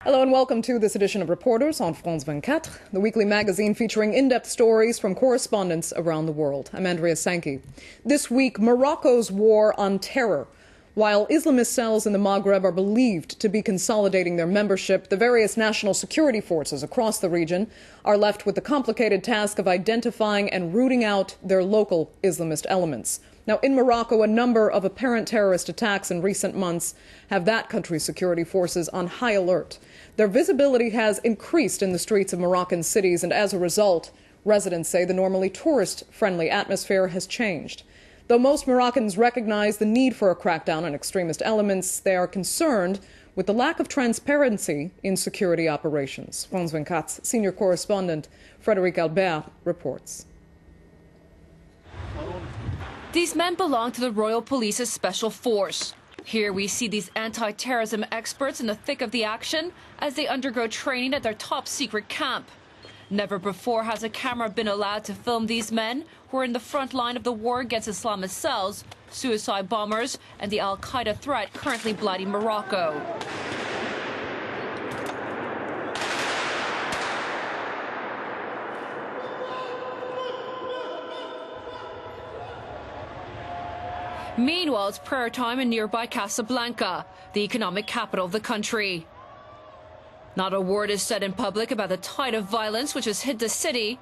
Hello and welcome to this edition of Reporters on France 24, the weekly magazine featuring in-depth stories from correspondents around the world. I'm Andrea Sankey. This week, Morocco's war on terror. While Islamist cells in the Maghreb are believed to be consolidating their membership, the various national security forces across the region are left with the complicated task of identifying and rooting out their local Islamist elements. Now, in Morocco, a number of apparent terrorist attacks in recent months have that country's security forces on high alert. Their visibility has increased in the streets of Moroccan cities, and as a result, residents say the normally tourist-friendly atmosphere has changed. Though most Moroccans recognize the need for a crackdown on extremist elements, they are concerned with the lack of transparency in security operations. France 24's senior correspondent Frédéric Albert reports. These men belong to the Royal Police's Special Force. Here we see these anti-terrorism experts in the thick of the action as they undergo training at their top-secret camp. Never before has a camera been allowed to film these men who are in the front line of the war against Islamist cells, suicide bombers, and the Al-Qaeda threat currently blighting Morocco. Meanwhile, it's prayer time in nearby Casablanca, the economic capital of the country. Not a word is said in public about the tide of violence which has hit the city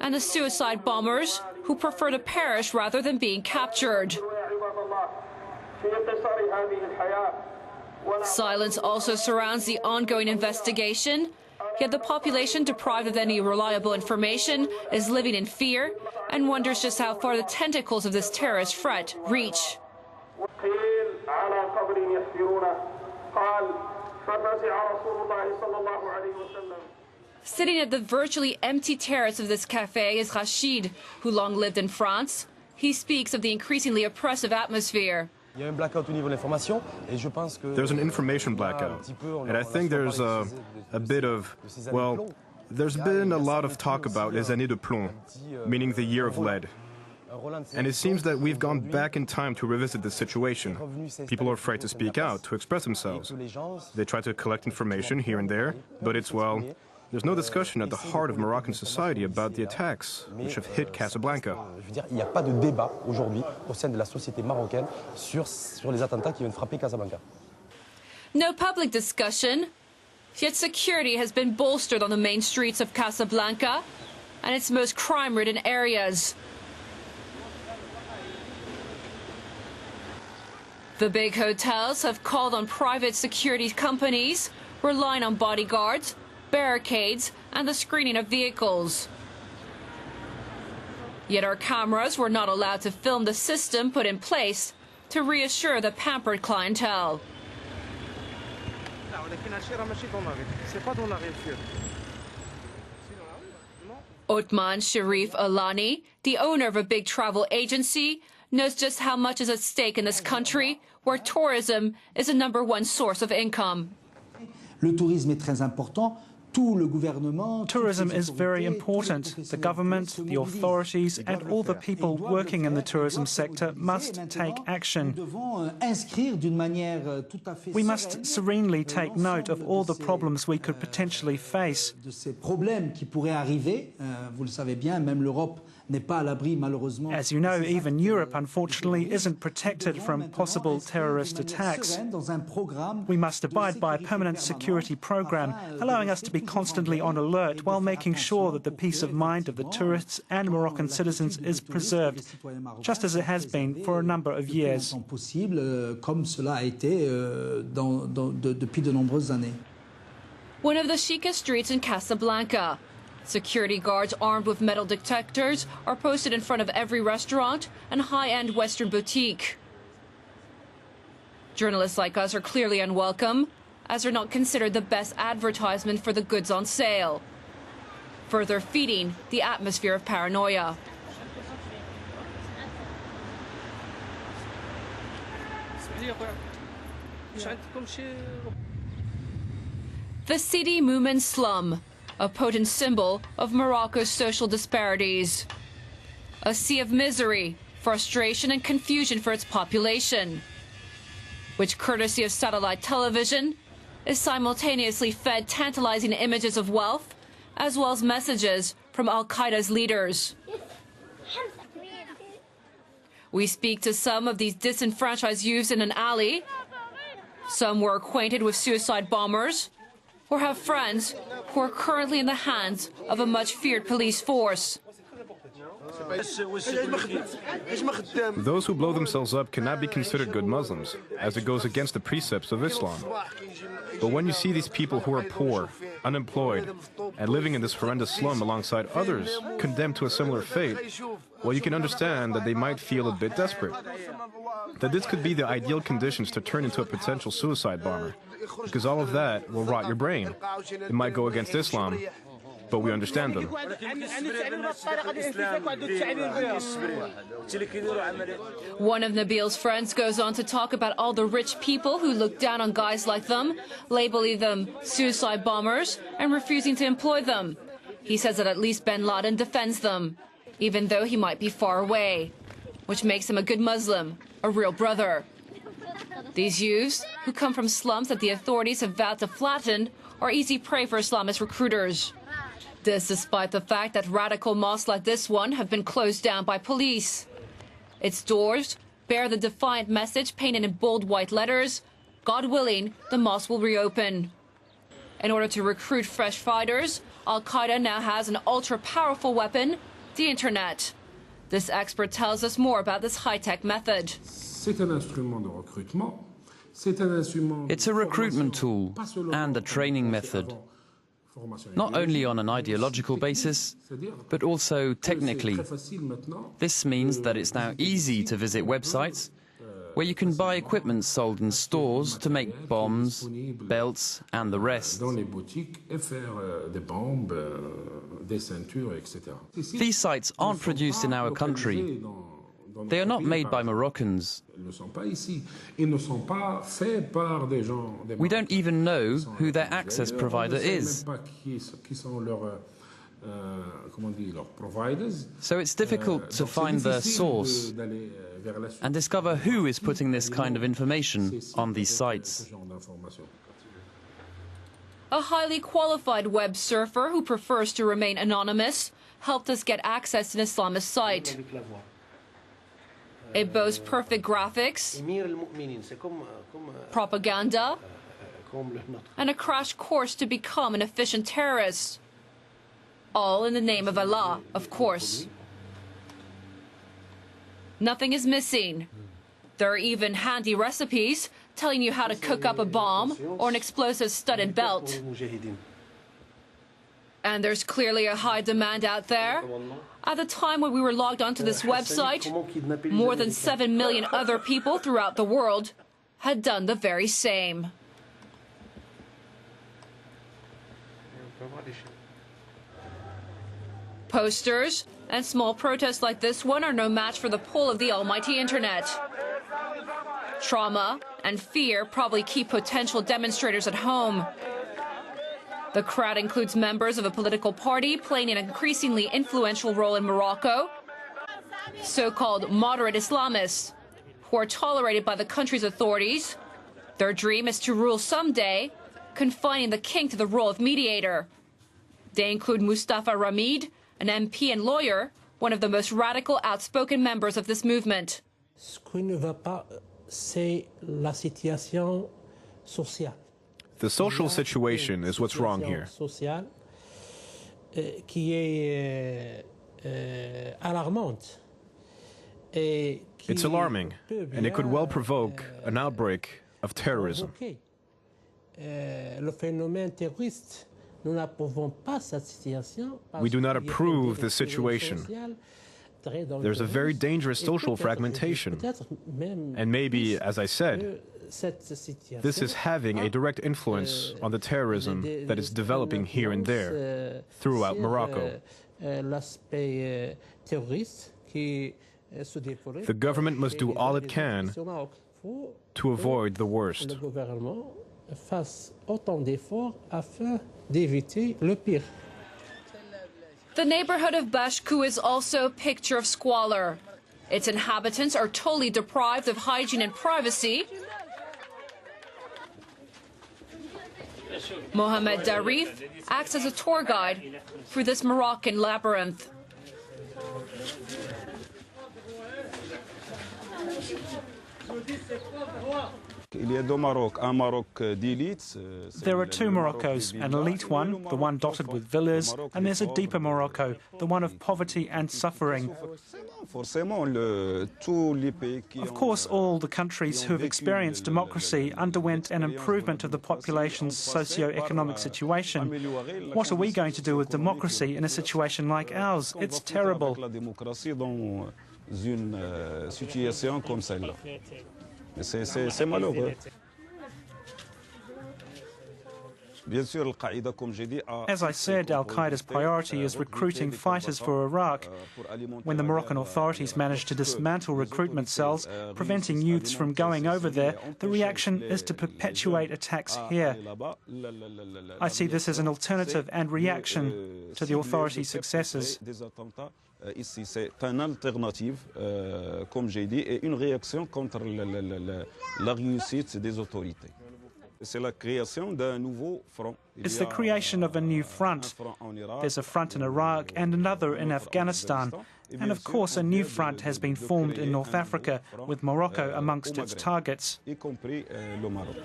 and the suicide bombers who prefer to perish rather than being captured. Silence also surrounds the ongoing investigation, yet the population, deprived of any reliable information, is living in fear and wonders just how far the tentacles of this terrorist threat reach. Sitting at the virtually empty terrace of this cafe is Rachid, who long lived in France. He speaks of the increasingly oppressive atmosphere. There's an information blackout, and I think there's a bit of, well, there's been a lot of talk about les années de plomb, meaning the year of lead. And it seems that we've gone back in time to revisit this situation. People are afraid to speak out, to express themselves. They try to collect information here and there, but it's, well, there's no discussion at the heart of Moroccan society about the attacks which have hit Casablanca. No public discussion, yet security has been bolstered on the main streets of Casablanca and its most crime-ridden areas. The big hotels have called on private security companies, relying on bodyguards, barricades, and the screening of vehicles. Yet our cameras were not allowed to film the system put in place to reassure the pampered clientele. Othman Sharif Alani, the owner of a big travel agency, knows just how much is at stake in this country, where tourism is the #1 source of income. Tourism is very important. The government, the authorities, and all the people working in the tourism sector must take action. We must serenely take note of all the problems we could potentially face. As you know, even Europe, unfortunately, isn't protected from possible terrorist attacks. We must abide by a permanent security program, allowing us to be constantly on alert while making sure that the peace of mind of the tourists and Moroccan citizens is preserved, just as it has been for a number of years. One of the chicest streets in Casablanca. Security guards armed with metal detectors are posted in front of every restaurant and high-end Western boutique. Journalists like us are clearly unwelcome, as they're not considered the best advertisement for the goods on sale, further feeding the atmosphere of paranoia. The Sidi Moumen slum, a potent symbol of Morocco's social disparities. A sea of misery, frustration and confusion for its population, which, courtesy of satellite television, is simultaneously fed tantalizing images of wealth, as well as messages from Al-Qaeda's leaders. We speak to some of these disenfranchised youths in an alley. Some were acquainted with suicide bombers or have friends who are currently in the hands of a much feared police force. Those who blow themselves up cannot be considered good Muslims, as it goes against the precepts of Islam. But when you see these people who are poor, unemployed, and living in this horrendous slum alongside others condemned to a similar fate, well, you can understand that they might feel a bit desperate. That this could be the ideal conditions to turn into a potential suicide bomber, because all of that will rot your brain. It might go against Islam, but we understand them. One of Nabil's friends goes on to talk about all the rich people who look down on guys like them, labeling them suicide bombers and refusing to employ them. He says that at least bin Laden defends them, even though he might be far away, which makes him a good Muslim, a real brother. These youths, who come from slums that the authorities have vowed to flatten, are easy prey for Islamist recruiters. This despite the fact that radical mosques like this one have been closed down by police. Its doors bear the defiant message painted in bold white letters, God willing, the mosque will reopen. In order to recruit fresh fighters, Al-Qaeda now has an ultra-powerful weapon, the internet. This expert tells us more about this high-tech method. It's a recruitment tool and a training method, not only on an ideological basis, but also technically. This means that it's now easy to visit websites where you can buy equipment sold in stores to make bombs, belts, and the rest. These sites aren't produced in our country. They are not made by Moroccans. We don't even know who their access provider is. So it's difficult to find their source and discover who is putting this kind of information on these sites. A highly qualified web surfer who prefers to remain anonymous helped us get access to an Islamist site. It boasts perfect graphics, propaganda, and a crash course to become an efficient terrorist. All in the name of Allah, of course. Nothing is missing. There are even handy recipes telling you how to cook up a bomb or an explosive studded belt. And there's clearly a high demand out there. At the time when we were logged onto this website, more than 7 million other people throughout the world had done the very same. Posters and small protests like this one are no match for the pull of the almighty internet. Trauma and fear probably keep potential demonstrators at home. The crowd includes members of a political party playing an increasingly influential role in Morocco, so-called moderate Islamists, who are tolerated by the country's authorities. Their dream is to rule someday, confining the king to the role of mediator. They include Mustafa Ramid, an MP and lawyer, one of the most radical, outspoken members of this movement. The social situation is what's wrong here. It's alarming, and it could well provoke an outbreak of terrorism. We do not approve this situation. There's a very dangerous social fragmentation. And maybe, as I said, this is having a direct influence on the terrorism that is developing here and there throughout Morocco. The government must do all it can to avoid the worst. The neighborhood of Bashkou is also a picture of squalor. Its inhabitants are totally deprived of hygiene and privacy. Mohamed Darif acts as a tour guide through this Moroccan labyrinth. There are two Moroccos, an elite one, the one dotted with villas, and there's a deeper Morocco, the one of poverty and suffering. Of course, all the countries who have experienced democracy underwent an improvement of the population's socio-economic situation. What are we going to do with democracy in a situation like ours? It's terrible. C'est malheureux. As I said, Al-Qaeda's priority is recruiting fighters for Iraq. When the Moroccan authorities manage to dismantle recruitment cells, preventing youths from going over there, the reaction is to perpetuate attacks here. I see this as an alternative and reaction to the authorities' successes. Ici, c'est une alternative, comme j'ai dit, et une réaction contre la réussite des autorités. C'est la création d'un nouveau front. It's the creation of a new front. There's a front in Iraq and another in Afghanistan. And of course, a new front has been formed in North Africa, with Morocco amongst its targets. Y compris le Maroc.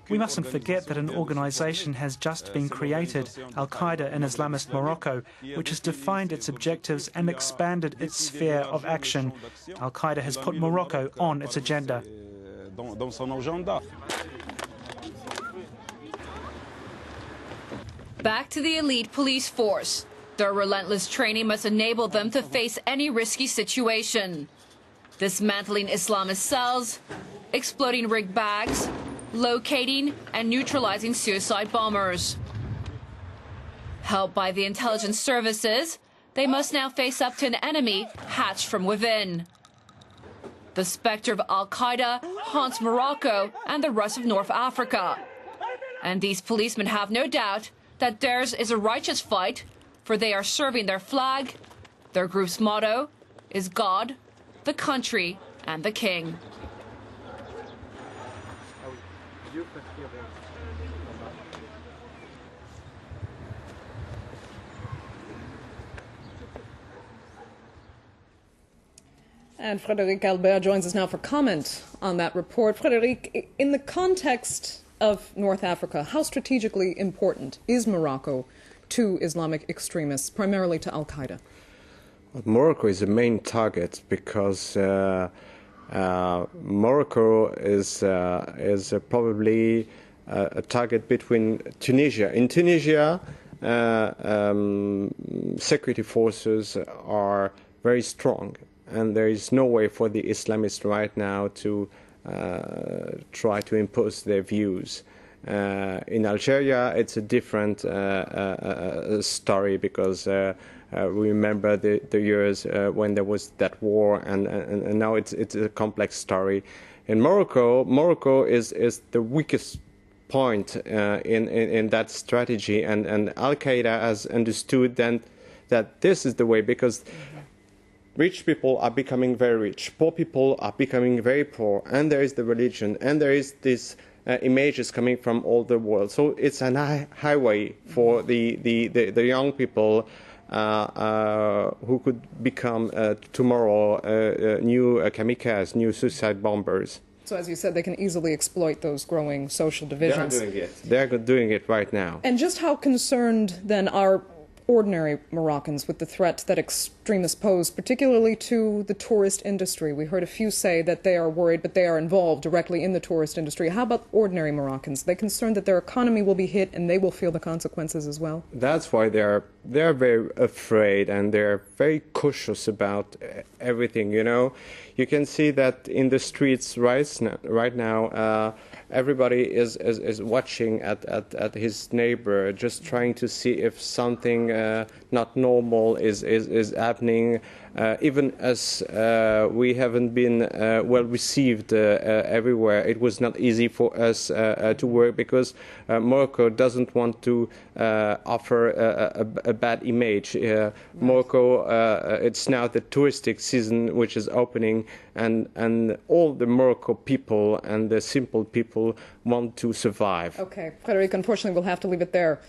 We mustn't forget that an organisation has just been created, Al-Qaeda in Islamist Morocco, which has defined its objectives and expanded its sphere of action. Al-Qaeda has put Morocco on its agenda. Back to the elite police force. Their relentless training must enable them to face any risky situation. Dismantling Islamist cells, exploding rigged bags, locating and neutralizing suicide bombers. Helped by the intelligence services, they must now face up to an enemy hatched from within. The specter of Al-Qaeda haunts Morocco and the rest of North Africa. And these policemen have no doubt that theirs is a righteous fight, for they are serving their flag. Their group's motto is God, the country, and the king. And Frédéric Albert joins us now for comment on that report. Frédéric, in the context of North Africa, how strategically important is Morocco to Islamic extremists, primarily to Al-Qaeda? Well, Morocco is the main target because Morocco is probably a target between Tunisia. In Tunisia, security forces are very strong, and there is no way for the Islamists right now to try to impose their views. In Algeria, it's a different story because we remember the years when there was that war, and now it's a complex story. In Morocco is the weakest point in that strategy, and Al-Qaeda has understood then that this is the way, because rich people are becoming very rich, poor people are becoming very poor, and there is the religion, and there is this images coming from all the world. So it's an highway for the young people who could become tomorrow new kamikazes, new suicide bombers. So as you said, they can easily exploit those growing social divisions. They are doing it. They are doing it right now. And just how concerned then are ordinary Moroccans with the threat that extremists pose, particularly to the tourist industry? We heard a few say that they are worried, but they are involved directly in the tourist industry. How about ordinary Moroccans? Are they concerned that their economy will be hit and they will feel the consequences as well? That's why they're very afraid, and they're very cautious about everything. You know, you can see that in the streets right now. Everybody is watching at his neighbor, just trying to see if something not normal is happening. even as we haven't been well received everywhere, it was not easy for us to work, because Morocco doesn't want to offer a bad image. Morocco, it's now the touristic season which is opening, and all the Morocco people and the simple people want to survive. Okay, Frederic, unfortunately we'll have to leave it there.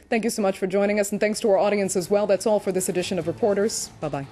Thank you so much for joining us, and thanks to our audience as well. That's all for this edition of Reporters. Bye-bye.